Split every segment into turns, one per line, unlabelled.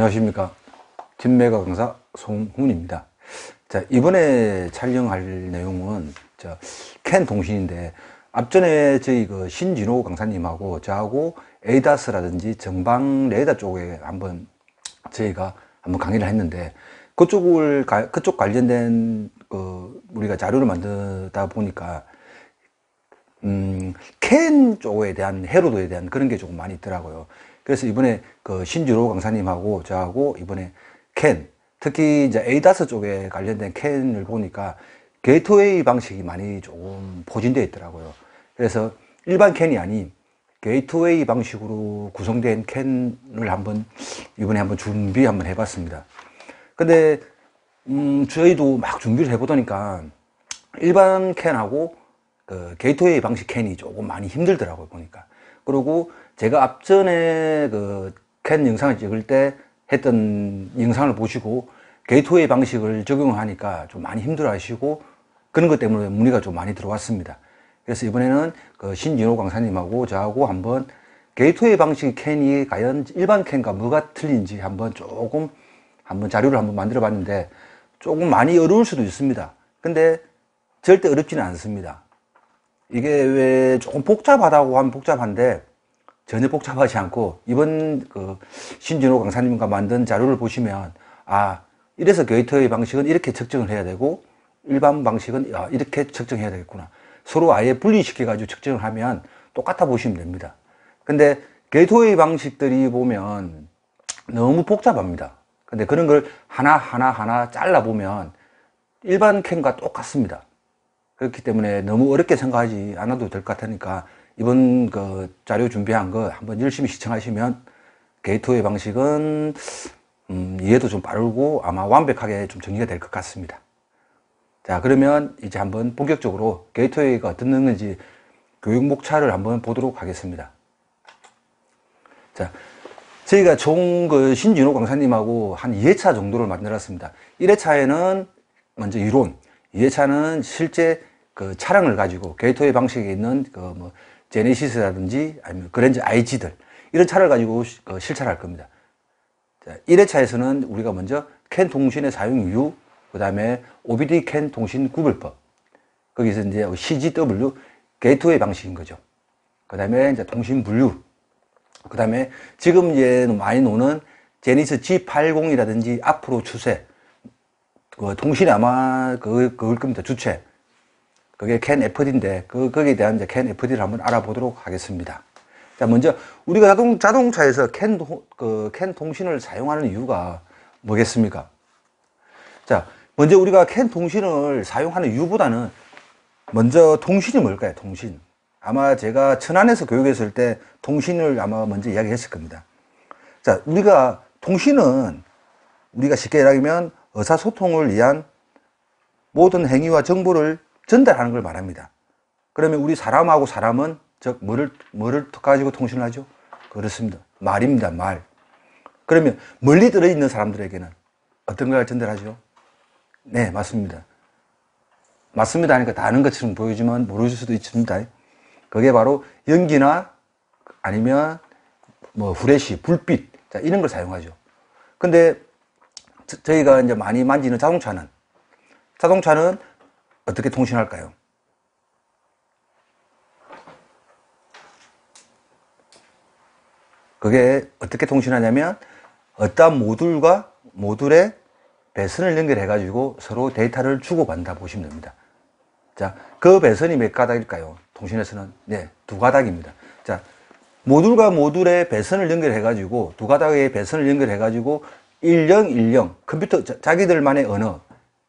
안녕하십니까. 팀메가 강사 송훈입니다. 자, 이번에 촬영할 내용은 캔 동신인데, 앞전에 저희 신진호 강사님하고 저하고 에이다스라든지 정방 레이더 쪽에 저희가 한번 강의를 했는데, 그쪽 관련된 우리가 자료를 만들다 보니까 캔 쪽에 대한 해로도에 대한 그런 게 조금 많이 있더라고요. 그래서 이번에 신진호 강사님하고 저하고 이번에 캔, 특히 이제 에이다스 쪽에 관련된 캔을 보니까 게이트웨이 방식이 많이 조금 포진되어 있더라고요. 그래서 일반 캔이 아닌 게이트웨이 방식으로 구성된 캔을 이번에 한번 준비 해봤습니다. 근데 저희도 막 준비를 해보니까 일반 캔하고 게이트웨이 방식 캔이 조금 많이 힘들더라고요, 보니까. 그리고 제가 앞전에 캔 영상을 찍을 때 했던 영상을 보시고 게이트웨이 방식을 적용하니까 좀 많이 힘들어 하시고, 그런 것 때문에 문의가 좀 많이 들어왔습니다. 그래서 이번에는 신진호 강사님하고 저하고 한번 게이트웨이 방식 캔이 과연 일반 캔과 뭐가 틀린지 한번 자료를 만들어 봤는데, 조금 많이 어려울 수도 있습니다. 근데 절대 어렵지는 않습니다. 이게 왜 조금 복잡하다고 하면 복잡한데 전혀 복잡하지 않고, 이번 신진호 강사님과 만든 자료를 보시면, 이래서 게이트웨이 방식은 이렇게 측정을 해야 되고 일반 방식은 이렇게 측정해야 되겠구나, 서로 아예 분리시켜 가지고 측정을 하면 똑같아 보시면 됩니다. 근데 게이트웨이 방식들이 보면 너무 복잡합니다. 근데 그런 걸 하나 잘라 보면 일반 캔과 똑같습니다. 그렇기 때문에 너무 어렵게 생각하지 않아도 될 것 같으니까, 이번 자료 준비한 거 한번 열심히 시청하시면 게이트웨이 방식은 이해도 좀 빠르고 아마 완벽하게 좀 정리가 될 것 같습니다. 자, 그러면 이제 한번 본격적으로 게이트웨이가 어떤 건지 교육 목차를 한번 보도록 하겠습니다. 자, 저희가 총 신진호 강사님하고 한 2회차 정도를 만들었습니다. 1회차에는 먼저 이론, 2회차는 실제 차량을 가지고 게이트웨이 방식에 있는 제네시스라든지 아니면 그랜저 IG들, 이런 차를 가지고 실차를 할 겁니다. 자, 1회차에서는 우리가 먼저 캔 통신의 사용 이유, 그 다음에 OBD 캔 통신 구별법, 거기서 이제 CGW, 게이트웨이 방식인 거죠. 그 다음에 이제 통신 분류, 그 다음에 지금 이제 많이 노는 제니스 G80이라든지 앞으로 추세, 통신이 아마 그걸 겁니다. 주체. 그게 캔 FD인데, 거기에 대한 이제 캔 FD를 한번 알아보도록 하겠습니다. 자, 먼저 우리가 자동차에서 캔 통신을 사용하는 이유가 뭐겠습니까? 자, 먼저 우리가 캔 통신을 사용하는 이유보다는 먼저 통신이 뭘까요? 통신. 아마 제가 천안에서 교육했을 때 통신을 아마 먼저 이야기했을 겁니다. 자, 통신은 우리가 쉽게 얘기하면 의사소통을 위한 모든 행위와 정보를 전달하는 걸 말합니다. 그러면 우리 사람하고 사람은 즉 뭐를 가지고 통신을 하죠? 그렇습니다. 말입니다. 말. 그러면 멀리 떨어져 사람들에게는 어떤 걸 전달하죠? 네, 맞습니다. 맞습니다 하니까 다 아는 것처럼 보이지만 모를 수도 있습니다. 그게 바로 연기나 아니면 후레쉬, 불빛, 자, 이런 걸 사용하죠. 근데 저희가 이제 많이 만지는 자동차는 어떻게 통신할까요? 그게 어떻게 통신하냐면, 어떠한 모듈과 모듈의 배선을 연결해 가지고 서로 데이터를 주고받는다 보시면 됩니다. 자, 그 배선이 몇 가닥일까요? 통신에서는 네, 2가닥입니다. 자, 모듈과 모듈의 배선을 연결해 가지고, 2가닥의 배선을 연결해 가지고 1010 컴퓨터 자기들만의 언어,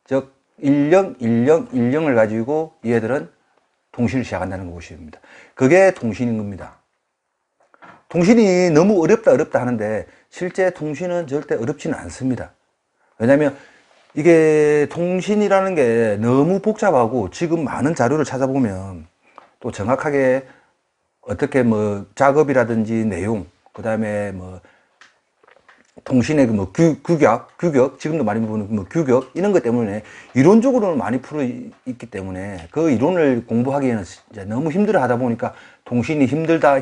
즉 101010을 가지고 얘들은 통신을 시작한다는 거 보시면 됩니다. 그게 통신인 겁니다. 통신이 너무 어렵다 하는데 실제 통신은 절대 어렵지는 않습니다. 왜냐하면 이게 통신이라는 게 너무 복잡하고, 지금 많은 자료를 찾아보면 또 정확하게 어떻게 작업이라든지 내용, 그 다음에 통신의 규격, 지금도 많이 보는 규격, 이런 것 때문에 이론적으로는 많이 풀어 있기 때문에 그 이론을 공부하기에는 이제 너무 힘들어 하다 보니까 통신이 힘들다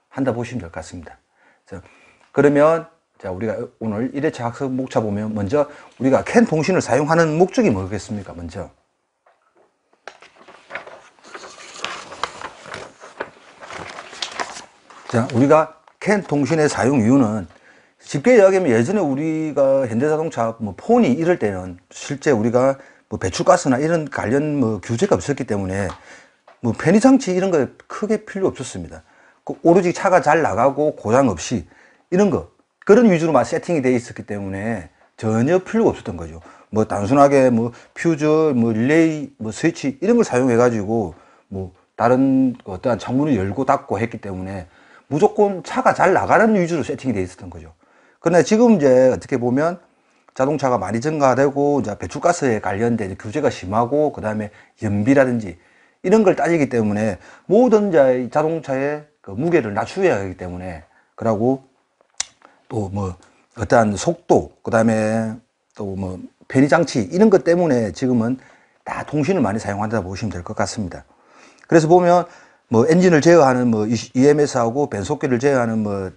한다 보시면 될 것 같습니다. 그러면 자, 우리가 오늘 1회차 학습 목차 보면 먼저 우리가 캔 통신을 사용하는 목적이 뭐겠습니까? 먼저. 자, 우리가 캔 통신의 사용 이유는 쉽게 이야기하면 예전에 우리가 현대자동차 뭐 폰이 이럴 때는 실제 우리가 뭐 배출가스나 이런 관련 뭐 규제가 없었기 때문에 뭐 편의장치 이런 거 크게 필요 없었습니다. 오로지 차가 잘 나가고 고장 없이 이런 거 그런 위주로만 세팅이 되어 있었기 때문에 전혀 필요가 없었던 거죠. 뭐 단순하게 뭐 퓨즈, 뭐 릴레이, 뭐 스위치 이런 걸 사용해 가지고 뭐 다른 어떠한 창문을 열고 닫고 했기 때문에 무조건 차가 잘 나가는 위주로 세팅이 되어 있었던 거죠. 그러나 지금 이제 어떻게 보면 자동차가 많이 증가되고 이제 배출가스에 관련된 규제가 심하고 그 다음에 연비라든지 이런 걸 따지기 때문에 모든 자동차의 그 무게를 낮추어야 하기 때문에 그러고 또 뭐 어떠한 속도 그 다음에 또 뭐 편의장치 이런 것 때문에 지금은 다 통신을 많이 사용한다 보시면 될 것 같습니다. 그래서 보면 뭐 엔진을 제어하는 뭐 EMS하고 변속기를 제어하는 뭐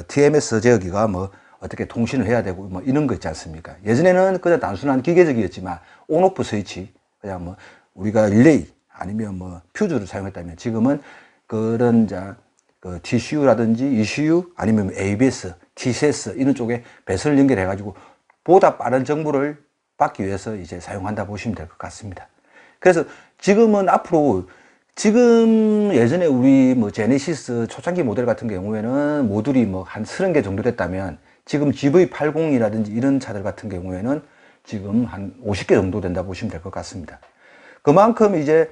TMS 제어기가 뭐 어떻게 통신을 해야 되고 뭐 이런 거 있지 않습니까? 예전에는 그냥 단순한 기계적이었지만 온오프 스위치 그냥 뭐 우리가 릴레이 아니면 뭐 퓨즈를 사용했다면 지금은 그런 그 TCU라든지 ECU 아니면 ABS, TCS 이런 쪽에 배선을 연결해 가지고 보다 빠른 정보를 받기 위해서 이제 사용한다 보시면 될 것 같습니다. 그래서 지금은 앞으로 지금 예전에 우리 뭐 제네시스 초창기 모델 같은 경우에는 모듈이 뭐 한 30개 정도 됐다면 지금 GV80이라든지 이런 차들 같은 경우에는 지금 한 50개 정도 된다 보시면 될 것 같습니다. 그만큼 이제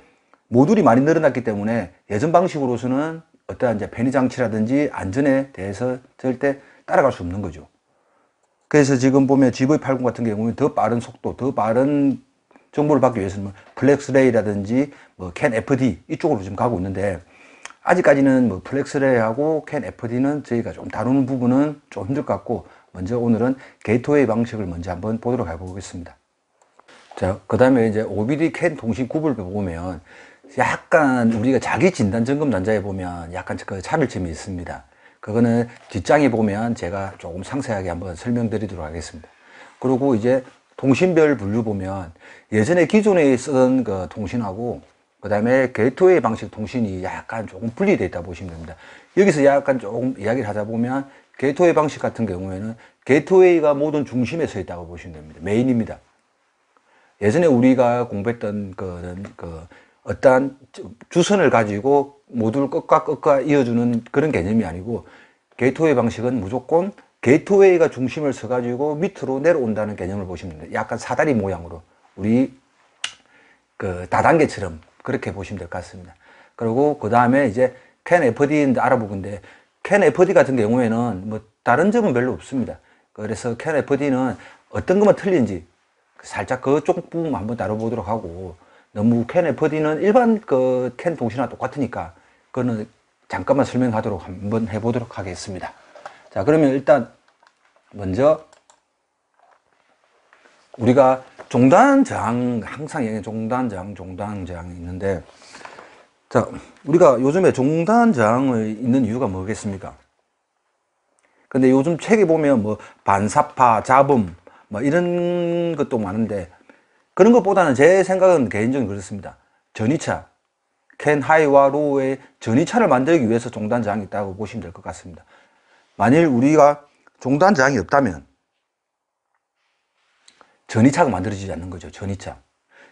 모듈이 많이 늘어났기 때문에 예전 방식으로서는 어떠한 이제 편의장치라든지 안전에 대해서 절대 따라갈 수 없는 거죠. 그래서 지금 보면 GV80 같은 경우는 더 빠른 속도, 더 빠른 정보를 받기 위해서는 뭐 플렉스레이라든지 뭐 캔 FD 이쪽으로 좀 가고 있는데 아직까지는 뭐 플렉스레이하고 캔 FD는 저희가 좀 다루는 부분은 좀 힘들 것 같고 먼저 오늘은 게이트웨이 방식을 먼저 한번 보도록 해보겠습니다. 자, 그 다음에 이제 OBD 캔 통신 구분을 보면 약간 우리가 자기 진단 점검 단자에 보면 약간 그 차별점이 있습니다. 그거는 뒷장에 보면 제가 조금 상세하게 한번 설명드리도록 하겠습니다. 그리고 이제 통신별 분류 보면 예전에 기존에 쓰던 그 통신하고 그 다음에 게이트웨이 방식 통신이 약간 조금 분리되어 있다 보시면 됩니다. 여기서 약간 조금 이야기를 하자 보면 게이트웨이 방식 같은 경우에는 게이트웨이가 모든 중심에 서 있다고 보시면 됩니다. 메인입니다. 예전에 우리가 공부했던 그 어떠한 주선을 가지고 모듈 끝과 끝과 이어주는 그런 개념이 아니고 게이트웨이 방식은 무조건 게이트웨이가 중심을 서가지고 밑으로 내려온다는 개념을 보시면 됩니다. 약간 사다리 모양으로 우리 그 다단계처럼 그렇게 보시면 될 것 같습니다. 그리고 그 다음에 이제 캔 FD인데 알아보건데 캔 FD 같은 경우에는 뭐 다른 점은 별로 없습니다. 그래서 캔 FD는 어떤 것만 틀린지 살짝 그쪽 부분 한번 다뤄보도록 하고 너무 캔 FD는 일반 그 캔 통신과 똑같으니까 그거는 잠깐만 설명하도록 한번 해보도록 하겠습니다. 자, 그러면 일단 먼저 우리가 종단 저항 항상 얘기하는 종단 저항이 있는데 자, 우리가 요즘에 종단 저항이 있는 이유가 뭐겠습니까? 근데 요즘 책에 보면 뭐 반사파, 잡음 뭐 이런 것도 많은데 그런 것보다는 제 생각은 개인적으로 그렇습니다. 전이차, 캔 하이와 로우의 전이차를 만들기 위해서 종단 저항이 있다고 보시면 될 것 같습니다. 만일 우리가 종단 저항이 없다면 전이차가 만들어지지 않는 거죠. 전이차.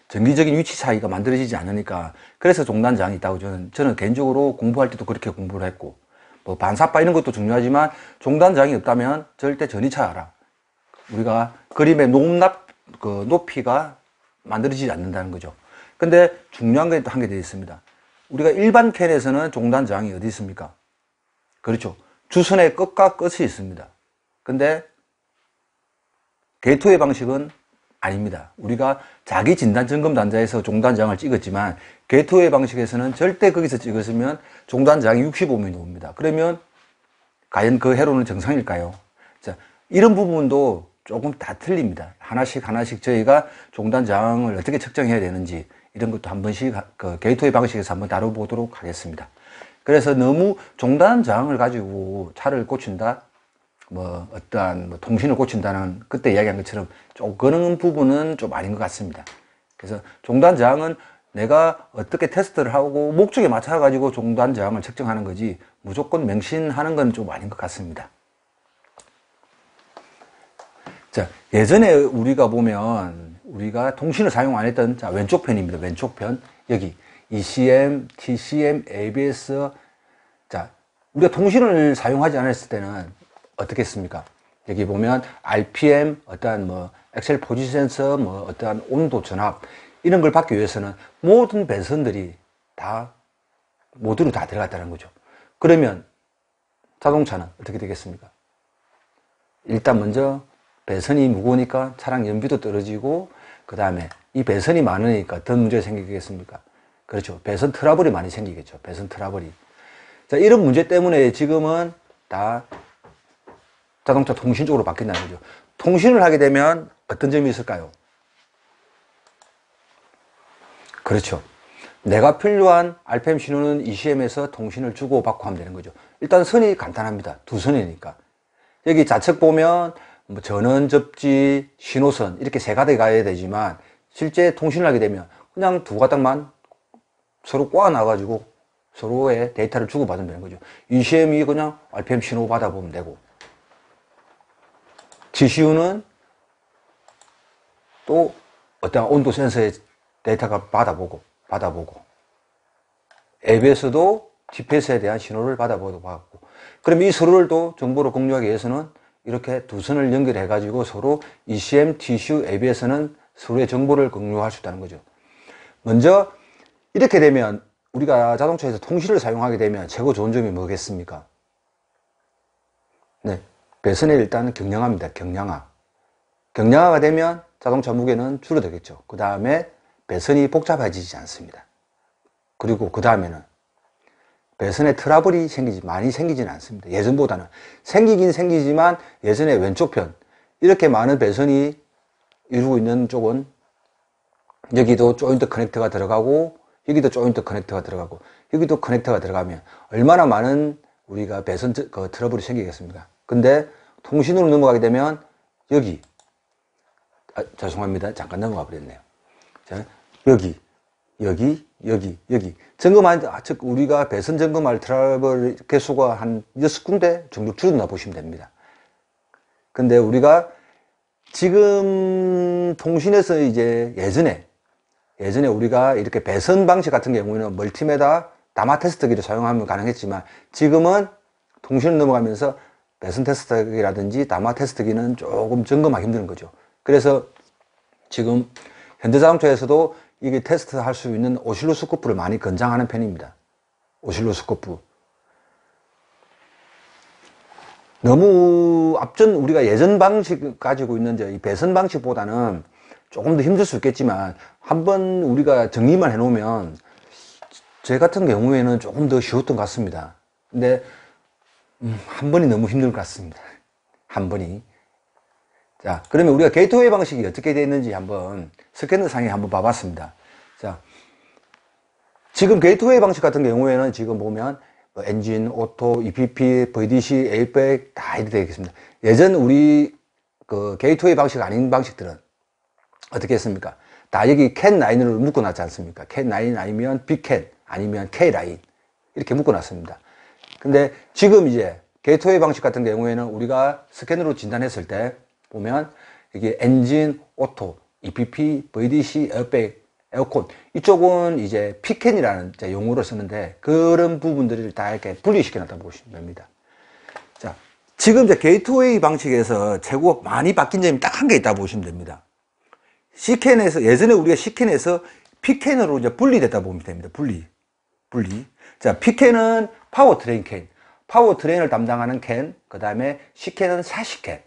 전기적인 위치 차이가 만들어지지 않으니까 그래서 종단 저항이 있다고 저는 개인적으로 공부할 때도 그렇게 공부를 했고 뭐 반사파 이런 것도 중요하지만 종단 저항이 없다면 절대 전이차라. 우리가 그림의 높이가 만들어지지 않는다는 거죠. 근데 중요한 게 또 한 개 되어 있습니다. 우리가 일반 캔에서는 종단 저항이 어디 있습니까? 그렇죠. 주선의 끝과 끝이 있습니다. 근데 게이트웨이 방식은 아닙니다. 우리가 자기 진단 점검 단자에서 종단 저항을 찍었지만 게이트웨이 방식에서는 절대 거기서 찍었으면 종단 저항이 65mm 옵니다. 그러면 과연 그 회로는 정상일까요? 자, 이런 부분도 조금 다 틀립니다. 하나씩 저희가 종단 저항을 어떻게 측정해야 되는지 이런 것도 한 번씩 그 게이트웨이 방식에서 한번 다뤄보도록 하겠습니다. 그래서 너무 종단 저항을 가지고 차를 고친다? 뭐 어떠한 뭐 통신을 고친다는 그때 이야기한 것처럼 좀 그런 부분은 좀 아닌 것 같습니다. 그래서 종단 저항은 내가 어떻게 테스트를 하고 목적에 맞춰 가지고 종단 저항을 측정하는 거지 무조건 명신하는 건 좀 아닌 것 같습니다. 자, 예전에 우리가 보면 우리가 통신을 사용 안 했던, 자, 왼쪽 편입니다. 왼쪽 편. 여기 ECM, TCM, ABS. 자, 우리가 통신을 사용하지 않았을 때는 어떻게 했습니까? 여기 보면 RPM, 어떠한 뭐 엑셀 포지 센서, 뭐 어떠한 온도 전압 이런 걸 받기 위해서는 모든 배선들이 다 모듈이 다 들어갔다는 거죠. 그러면 자동차는 어떻게 되겠습니까? 일단 먼저 배선이 무거우니까 차량 연비도 떨어지고, 그 다음에 이 배선이 많으니까 더 문제가 생기겠습니까? 그렇죠. 배선 트러블이 많이 생기겠죠. 배선 트러블이. 자, 이런 문제 때문에 지금은 다 자동차 통신 쪽으로 바뀐다는 거죠. 통신을 하게 되면 어떤 점이 있을까요? 그렇죠. 내가 필요한 RPM 신호는 ECM에서 통신을 주고받고 하면 되는 거죠. 일단 선이 간단합니다. 두 선이니까. 여기 좌측 보면 뭐 전원, 접지, 신호선 이렇게 세 가닥이 가야 되지만 실제 통신을 하게 되면 그냥 두 가닥만 서로 꼬아놔가지고 서로의 데이터를 주고받으면 되는 거죠. ECM이 그냥 RPM 신호 받아보면 되고, TCU는 또 어떤 온도 센서의 데이터가 받아보고 ABS도 GPS에 대한 신호를 받고 그럼 이 서로를 또 정보를 공유하기 위해서는 이렇게 두 선을 연결해 가지고 서로 ECM, TCU, ABS는 서로의 정보를 공유할 수 있다는 거죠. 먼저 이렇게 되면 우리가 자동차에서 통신을 사용하게 되면 최고 좋은 점이 뭐겠습니까? 네, 배선의 일단 경량화입니다. 경량화가 되면 자동차 무게는 줄어들겠죠. 그 다음에 배선이 복잡해지지 않습니다. 그리고 그 다음에는 배선에 트러블이 많이 생기지는 않습니다. 예전보다는 생기긴 생기지만 예전에 왼쪽 편 이렇게 많은 배선이 이루고 있는 쪽은 여기도 조인트 커넥터가 들어가고 여기도 조인트 커넥터가 들어가고 여기도 커넥터가 들어가면 얼마나 많은 우리가 배선 트러블이 생기겠습니까? 근데 통신으로 넘어가게 되면 여기 죄송합니다. 잠깐 넘어가 버렸네요. 자, 여기 즉 우리가 배선 점검할 트러블 개수가 한 6군데 정도 줄어든다 보시면 됩니다. 근데 우리가 지금 통신에서 이제 예전에 우리가 이렇게 배선 방식 같은 경우에는 멀티메다 다마 테스트기를 사용하면 가능했지만 지금은 통신을 넘어가면서 배선 테스트기라든지 다마 테스트기는 조금 점검하기 힘든 거죠. 그래서 지금 현대자동차에서도 이게 테스트 할 수 있는 오실로스코프를 많이 권장하는 편입니다. 오실로스코프. 너무 우리가 예전 방식 가지고 있는 이 배선 방식보다는 조금 더 힘들 수 있겠지만 한번 우리가 정리만 해 놓으면 제 같은 경우에는 조금 더 쉬웠던 것 같습니다. 근데 한 번이 너무 힘든 것 같습니다. 한 번이. 자, 그러면 우리가 게이트웨이 방식이 어떻게 되어 있는지 한번 스캐너 상에 한번 봐봤습니다. 자, 지금 게이트웨이 방식 같은 경우에는 지금 보면 뭐 엔진, 오토, EPP, VDC, 에이백 다 이렇게 되어 있습니다. 예전 우리 그 게이트웨이 방식 아닌 방식들은 어떻게 했습니까? 다 여기 캔 라인으로 묶어놨지 않습니까? 캔 라인 아니면 B캔 아니면 K 라인 이렇게 묶어놨습니다. 근데 지금 이제 게이트웨이 방식 같은 경우에는 우리가 스캐너로 진단했을 때 보면 이게 엔진, 오토, EPP, VDC, 에어백, 에어컨 이쪽은 이제 P캔이라는 용어를 쓰는데 그런 부분들을 다 이렇게 분리시켜 놨다 보시면 됩니다. 자, 지금 이제 게이트웨이 방식에서 최고 많이 바뀐 점이 딱 한 개 있다 보시면 됩니다. C캔에서 예전에 우리가 C캔에서 P캔으로 이제 분리됐다 보면 됩니다. 분리. 자, P캔은 파워트레인 캔, 파워트레인을 담당하는 캔, 그 다음에 C캔은 샤시캔,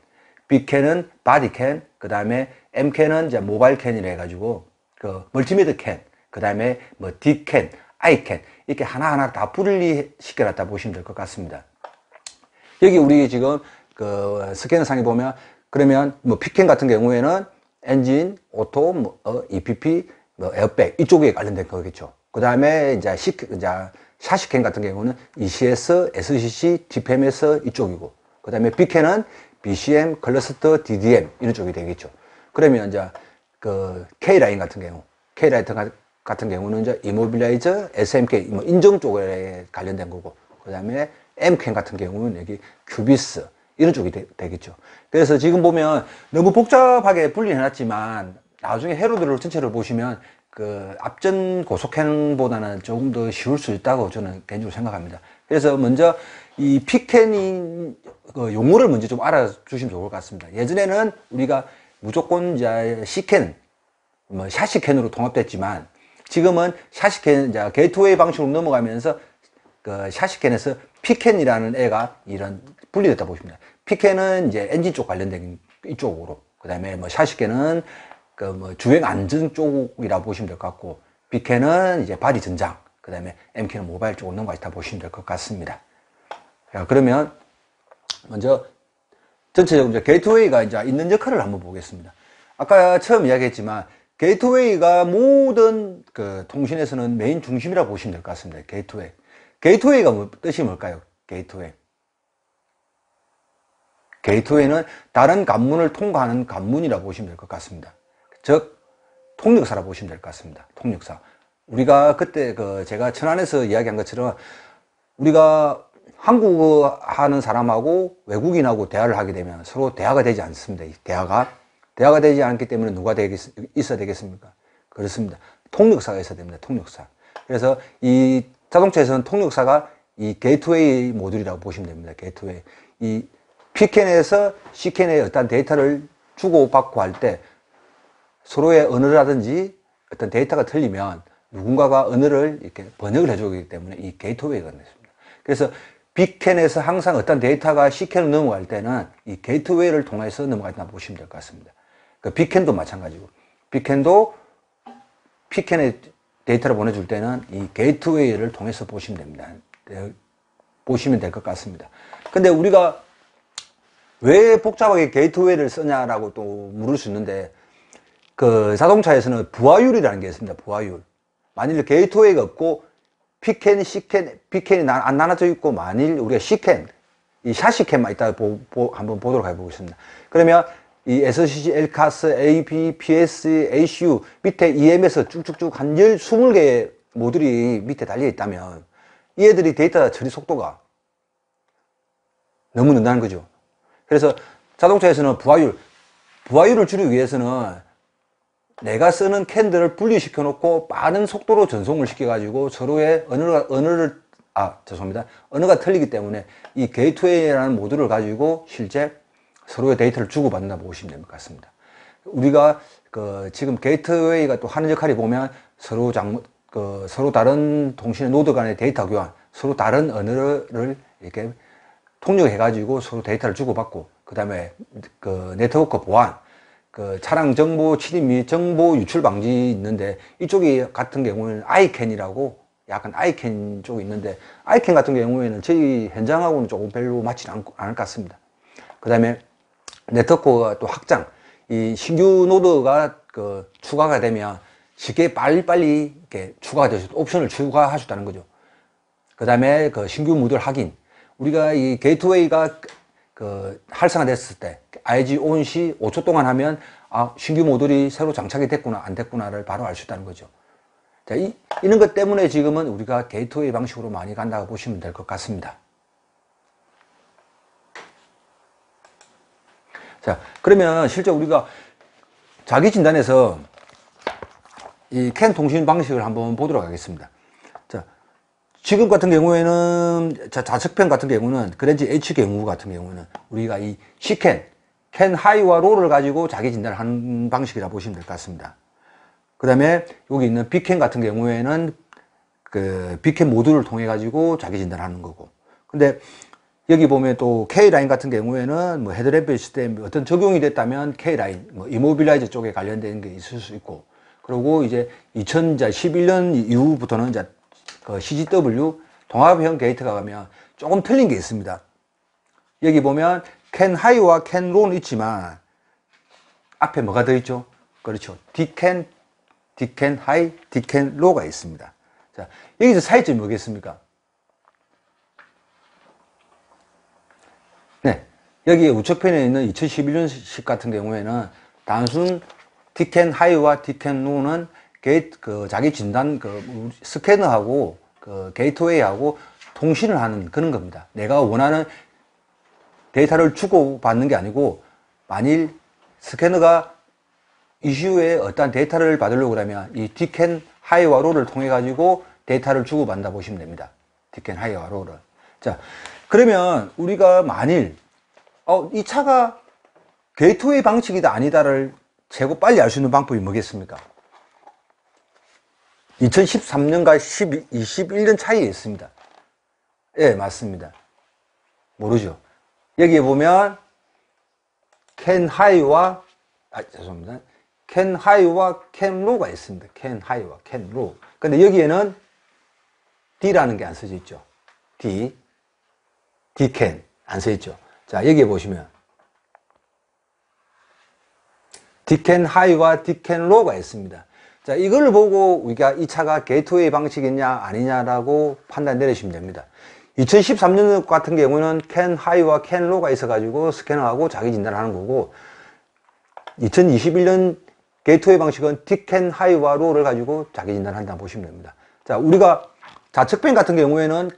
B캔은 바디캔, 그 다음에 M캔은 이제 모바일 캔이라 해가지고 그 멀티미터 캔, 그 다음에 뭐 D캔, I캔 이렇게 하나하나 다 분리시켜 놨다 보시면 될 것 같습니다. 여기 우리 지금 그 스캐너 상에 보면 그러면 뭐 P캔 같은 경우에는 엔진, 오토, 뭐 EPP, 뭐 에어백 이쪽에 관련된 거겠죠. 그 다음에 이제 샤시캔 같은 경우는 ECS, SCC, DPMS 이쪽이고, 그 다음에 B캔은 BCM, 클러스터, DDM 이런 쪽이 되겠죠. 그러면 이제 그 K라인 같은 경우, K라인 같은 경우는 이제 이모빌라이저, SMK, 뭐 인증 쪽에 관련된 거고, 그 다음에 M캔 같은 경우는 여기 큐비스 이런 쪽이 되겠죠. 그래서 지금 보면 너무 복잡하게 분리해놨지만 나중에 회로들을 전체를 보시면 그 앞전 고속캔보다는 조금 더 쉬울 수 있다고 저는 개인적으로 생각합니다. 그래서 먼저 이 P캔이 그 용어를 먼저 좀 알아주시면 좋을 것 같습니다. 예전에는 우리가 무조건 이제 C캔, 뭐 샤시캔으로 통합됐지만 지금은 샤시캔, 이제 게이트웨이 방식으로 넘어가면서 그 샤시캔에서 P캔이라는 애가 이런 분리됐다 보십니다. P캔은 이제 엔진 쪽 관련된 이쪽으로, 그 다음에 뭐 샤시캔은 그 뭐 주행 안전 쪽이라 보시면 될 것 같고, B캔은 이제 바디 전장, 그 다음에 M캔은 모바일 쪽으로 넘어가시다 보시면 될 것 같습니다. 자, 그러면 먼저 전체적으로 이제 게이트웨이가 이제 있는 역할을 한번 보겠습니다. 아까 처음 이야기했지만 게이트웨이가 모든 그 통신에서는 메인 중심이라 보시면 될 것 같습니다. 게이트웨이. 게이트웨이가 뜻이 뭘까요? 게이트웨이. 게이트웨이는 다른 관문을 통과하는 관문이라 보시면 될 것 같습니다. 즉, 통역사라 보시면 될 것 같습니다. 통역사. 우리가 그때 그 제가 천안에서 이야기한 것처럼 우리가 한국어 하는 사람하고 외국인하고 대화를 하게 되면 서로 대화가 되지 않습니다. 이 대화가 되지 않기 때문에 누가 있어야 되겠습니까? 그렇습니다. 통역사가 있어야 됩니다. 통역사. 그래서 이 자동차에서는 통역사가 이 게이트웨이 모듈이라고 보시면 됩니다. 게이트웨이. 이 P캔에서 C캔에 어떤 데이터를 주고받고 할 때 서로의 언어라든지 어떤 데이터가 틀리면 누군가가 언어를 이렇게 번역을 해주기 때문에 이 게이트웨이가 있습니다. 그래서 B캔에서 항상 어떤 데이터가 C캔으로 넘어갈 때는 이 게이트웨이를 통해서 넘어간다 보시면 될 것 같습니다. 그 B캔도 마찬가지고, B캔도 P캔에 데이터를 보내줄 때는 이 게이트웨이를 통해서 보시면 됩니다. 보시면 될 것 같습니다. 근데 우리가 왜 복잡하게 게이트웨이를 쓰냐라고 또 물을 수 있는데, 그 자동차에서는 부하율이라는 게 있습니다. 부하율. 만일 게이트웨이가 없고 P캔, C캔, B캔이 안 나눠져 있고 만일 우리가 C캔, 이 샤시캔만 이따 한번 보도록 해보겠습니다. 그러면 이 SCC, LCAS, AB, PS, ACU 밑에 EM에서 쭉쭉쭉 한 20개의 모듈이 밑에 달려 있다면 이 애들이 데이터 처리 속도가 너무 늦다는 거죠. 그래서 자동차에서는 부하율을 줄이기 위해서는 내가 쓰는 캔들을 분리시켜 놓고 빠른 속도로 전송을 시켜 가지고 서로의 언어가 틀리기 때문에 이 게이트웨이라는 모듈을 가지고 실제 서로의 데이터를 주고받는다 보시면 될 것 같습니다. 우리가 그 지금 게이트웨이가 또 하는 역할이 보면 서로 다른 통신의 노드 간의 데이터 교환, 서로 다른 언어를 이렇게 통역해 가지고 서로 데이터를 주고받고, 그 다음에 그 네트워크 보안, 그 차량 정보 침입 및 정보 유출 방지 있는데, 이쪽이 같은 경우에는 아이캔이라고 약간 아이캔 쪽이 있는데, 아이캔 같은 경우에는 저희 현장하고는 조금 별로 맞지는 않을 것 같습니다. 그 다음에 네트워크가 또 확장, 이 신규 노드가 그 추가가 되면 쉽게 빨리빨리 이렇게 추가가 될 수 있는 옵션을 추가할 수 있다는 거죠. 그 다음에 그 신규 모듈 확인, 우리가 이 게이트웨이가 그 활성화됐을 때 IG 온 시 5초 동안 하면 신규 모듈이 새로 장착이 됐구나 안 됐구나를 바로 알 수 있다는 거죠. 자, 이런 것 때문에 지금은 우리가 게이트웨이 방식으로 많이 간다고 보시면 될 것 같습니다. 자, 그러면 실제 우리가 자기 진단에서 이 캔 통신 방식을 한번 보도록 하겠습니다. 자, 지금 같은 경우에는 좌측편 같은 경우는 그랜저 H 경우 같은 경우는 우리가 이 C캔, 캔 하이와 로를 가지고 자기 진단을 하는 방식이라 보시면 될 것 같습니다. 그 다음에 여기 있는 B캔 같은 경우에는 그 B캔 모듈을 통해 가지고 자기 진단을 하는 거고, 근데 여기 보면 또 K라인 같은 경우에는 뭐 헤드램프 시스템 어떤 적용이 됐다면 K라인, 뭐 이모빌라이저 쪽에 관련된 게 있을 수 있고, 그리고 이제 2011년 이후부터는 이제 그 CGW 통합형 게이트가 가면 조금 틀린 게 있습니다. 여기 보면 캔 하이와 캔 로는 있지만 앞에 뭐가 더 있죠? 그렇죠. D캔 하이, D캔 로가 있습니다. 자, 여기서 차이점이 뭐겠습니까? 네. 여기 우측편에 있는 2011년식 같은 경우에는 단순 디켄 하이와 디켄 로우는 자기 진단 스캐너하고 게이트웨이하고 통신을 하는 그런 겁니다. 내가 원하는 데이터를 주고받는 게 아니고, 만일 스캐너가 이슈에 어떠한 데이터를 받으려고 그러면 이 디켄 하이와 로우를 통해 가지고 데이터를 주고받는다 보시면 됩니다. 디켄 하이와 로우를. 자, 그러면 우리가 만일 이 차가 게이트웨이 방식이다 아니다를 빨리 알 수 있는 방법이 뭐겠습니까? 2013년과 21년 차이에 있습니다. 예, 맞습니다. 모르죠. 여기에 보면 캔 하이와 캔 로우가 있습니다. 캔 하이와 캔 로우. 근데 여기에는 D라는 게 안 써져 있죠. D캔 안 써 있죠. 자, 여기에 보시면 디켄 하이와 디켄 로우가 있습니다. 자, 이걸 보고 우리가 이 차가 게이트웨이 방식이냐 아니냐라고 판단 내리시면 됩니다. 2013년 같은 경우는 캔 하이와 캔 로우가 있어가지고 스캐너하고 자기 진단을 하는 거고, 2021년 게이트웨이 방식은 디켄 하이와 로우를 가지고 자기 진단을 한다 보시면 됩니다. 자, 우리가 좌측편 같은 경우에는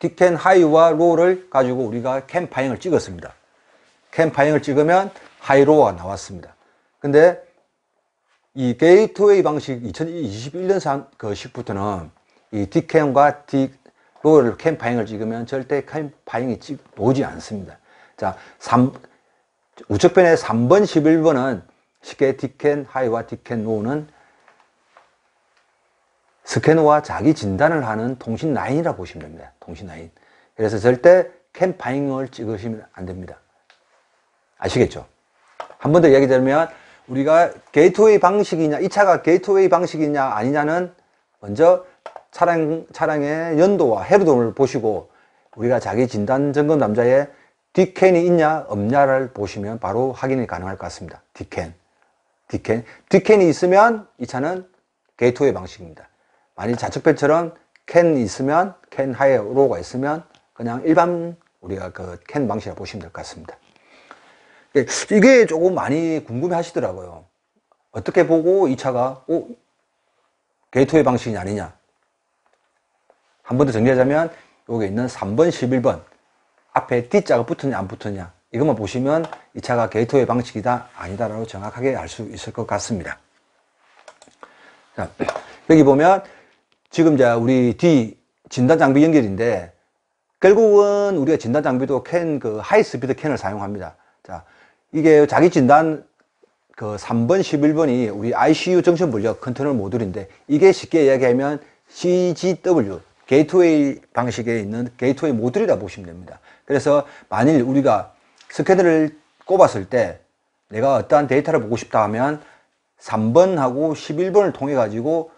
디켄 하이와 로우를 가지고 우리가 캠 파형을 찍었습니다. 캠 파형을 찍으면 하이 로우가 나왔습니다. 근데 이 게이트웨이 방식 2021년 식부터는 이 디캠과 로우를 캠 파형을 찍으면 절대 캠 파형이 오지 않습니다. 자, 우측편의 3번, 11번은 쉽게 디켄 하이와 디켄 로우는 스캐너와 자기 진단을 하는 통신 라인이라고 보시면 됩니다. 통신 라인. 그래서 절대 캠 파형을 찍으시면 안 됩니다. 아시겠죠? 한 번 더 이야기 드리면, 우리가 게이트웨이 방식이냐, 이 차가 게이트웨이 방식이냐 아니냐는 먼저 차량의 연도와 해로도를 보시고, 우리가 자기 진단 점검 남자의 디켄이 있냐 없냐를 보시면 바로 확인이 가능할 것 같습니다. 디켄이 있으면 이 차는 게이트웨이 방식입니다. 만일 좌측편처럼 캔이 있으면, 캔 하이 로우가 있으면 그냥 일반 우리가 캔 방식이라고 보시면 될 것 같습니다. 이게 조금 많이 궁금해 하시더라고요. 어떻게 보고 이 차가 게이트웨이 방식이 아니냐. 한 번 더 정리하자면 여기 있는 3번, 11번 앞에 D자가 붙었냐 안 붙었냐, 이것만 보시면 이 차가 게이트웨이 방식이다 아니다라고 정확하게 알 수 있을 것 같습니다. 자, 여기 보면 지금 이제 우리 D 진단 장비 연결인데, 결국은 우리가 진단 장비도 하이 스피드 캔을 사용합니다. 자, 이게 자기 진단 3번, 11번이 우리 ICU 정션 분력 컨트롤 모듈인데, 이게 쉽게 이야기하면 CGW, 게이트웨이 방식에 있는 게이트웨이 모듈이라 보시면 됩니다. 그래서 만일 우리가 스캐너를 꼽았을 때 내가 어떠한 데이터를 보고 싶다 하면 3번하고 11번을 통해 가지고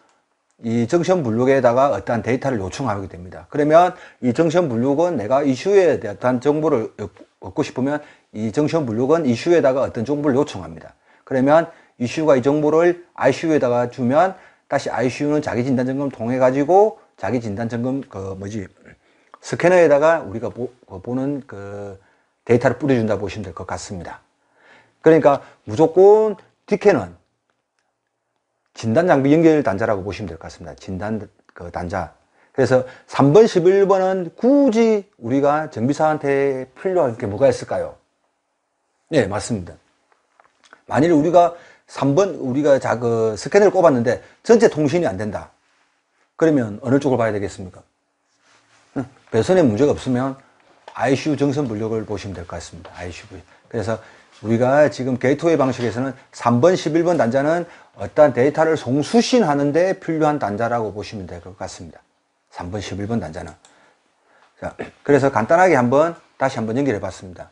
이 정션 블록에다가 어떠한 데이터를 요청하게 됩니다. 그러면 이 정션 블록은 내가 이슈에 대한 정보를 얻고 싶으면 이 정션 블록은 이슈에다가 어떤 정보를 요청합니다. 그러면 이슈가 이 정보를 ICU에다가 주면 다시 ICU는 자기 진단 점검을 통해 가지고 자기 진단 점검 스캐너에다가 우리가 보는 데이터를 뿌려준다 보시면 될 것 같습니다. 그러니까 무조건 디캔은 진단 장비 연결 단자라고 보시면 될 것 같습니다. 진단 단자. 그래서 3번, 11번은 굳이 우리가 정비사한테 필요한 게 뭐가 있을까요? 네, 맞습니다. 만일 우리가 3번, 우리가 스캐너를 꼽았는데 전체 통신이 안 된다. 그러면 어느 쪽을 봐야 되겠습니까? 배선에 문제가 없으면 ICU 정선 분력을 보시면 될 것 같습니다. ICU. 그래서 우리가 지금 게이트웨이 방식에서는 3번, 11번 단자는 어떠한 데이터를 송수신하는 데 필요한 단자라고 보시면 될 것 같습니다. 3번, 11번 단자는. 자, 그래서 간단하게 다시 한번 연결해 봤습니다.